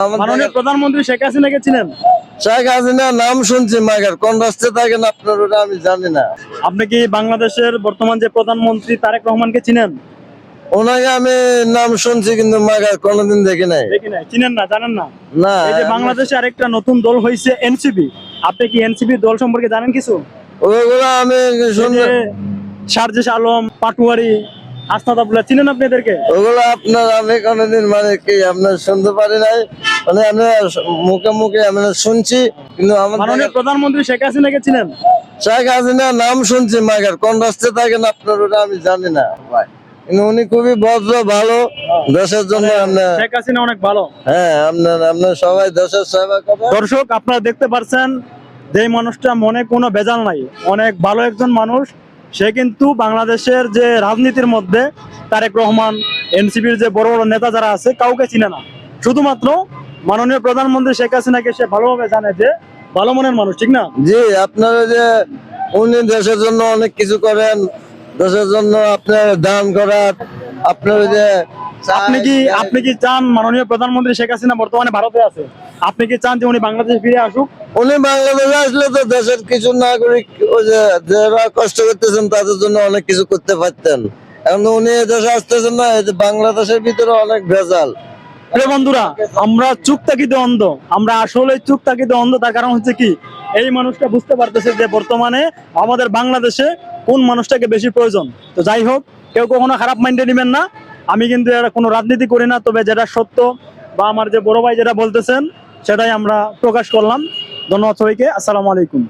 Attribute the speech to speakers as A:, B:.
A: মাননীয় প্রধানমন্ত্রী শেখ হাসিনাকে চিনেন?
B: শেখ হাসিনার নাম শুনছি, মাগার কোন রাস্তায় থাকেন আপনার ওটা আমি জানি না।
A: আপনি কি বাংলাদেশের বর্তমান যে প্রধানমন্ত্রী তারেক রহমানকে চিনেন?
B: ওনাকে আমি নাম শুনছি কিন্তু মাগার কোনোদিন দেখি নাই।
A: দেখি নাই, চিনেন না, জানেন না?
B: না,
A: এই যে বাংলাদেশে আরেকটা নতুন দল হয়েছে এনসিপি, আপনি কি এনসিপি দল সম্পর্কে জানেন কিছু?
B: ওইগুলো আমি শুনছি।
A: সার্জিস আলম, পাটুয়ারি, আস্তাদ আব্দুল্লাহ, চিনেন আপনি এদেরকে?
B: ওগুলো আপনার আমি কোনোদিন মানে কি আপনার শুনতে পারি নাই, মানে আমি মুখে মুখে আমি শুনছি কিন্তু
A: মাননীয় প্রধানমন্ত্রী শেখ হাসিনাকে চিনেন?
B: শেখ হাসিনার নাম শুনছি, মাগার কোন রাস্তায় থাকেন আপনার ওটা আমি জানি না ভাই। কিন্তু উনি খুবই ভদ্র, ভালো, দেশের জন্য আপনার।
A: শেখ হাসিনা অনেক ভালো।
B: হ্যাঁ, আপনার সবাই দেশের সেবা করে।
A: দর্শক, আপনারা দেখতে পাচ্ছেন যে মানুষটা মনে কোনো ভেজাল নাই, অনেক ভালো একজন মানুষ। সে কিন্তু বাংলাদেশের যে রাজনীতির মধ্যে তারেক রহমান, এনসিপির যে বড় বড় নেতা যারা আছে কাউকে চিনে না, শুধুমাত্র মাননীয় প্রধানমন্ত্রী শেখ হাসিনাকে সে ভালোভাবে জানে, যে ভালো মনের মানুষ, ঠিক না?
B: জি, আপনারা যে উনি দেশের জন্য অনেক কিছু করেন, দেশের জন্য আপনার দান করার, আপনার যে
A: আপনি কি চান মাননীয় প্রধানমন্ত্রী শেখ হাসিনা বর্তমানে ভারতে আছে, আপনি কি চান যে উনি বাংলাদেশে ফিরে আসুক?
B: উনি বাংলাদেশে আসলে তো দেশের কিছু নাগরিক ওই যে যারা কষ্ট করতেছেন তাদের জন্য অনেক কিছু করতে পারতেন। এখন উনি দেশে আসতেছেন না, এই যে বাংলাদেশের ভিতরে অনেক ভেজাল।
A: প্রিয় বন্ধুরা, আমরা চুপ তাকিতে অন্ধ, আমরা আসলে চুপ তাকিতে অন্ধ। তার কারণ হচ্ছে কি, এই মানুষটা বুঝতে পারতেছে যে বর্তমানে আমাদের বাংলাদেশে কোন মানুষটাকে বেশি প্রয়োজন। তো যাই হোক, কেউ কখনো খারাপ মাইন্ডে নেবেন না। আমি কিন্তু এরা কোনো রাজনীতি করি না, তবে যেটা সত্য বা আমার যে বড় ভাই যেটা বলতেছেন সেটাই আমরা প্রকাশ করলাম। ধন্যবাদ সবাইকে, আসসালামু আলাইকুম।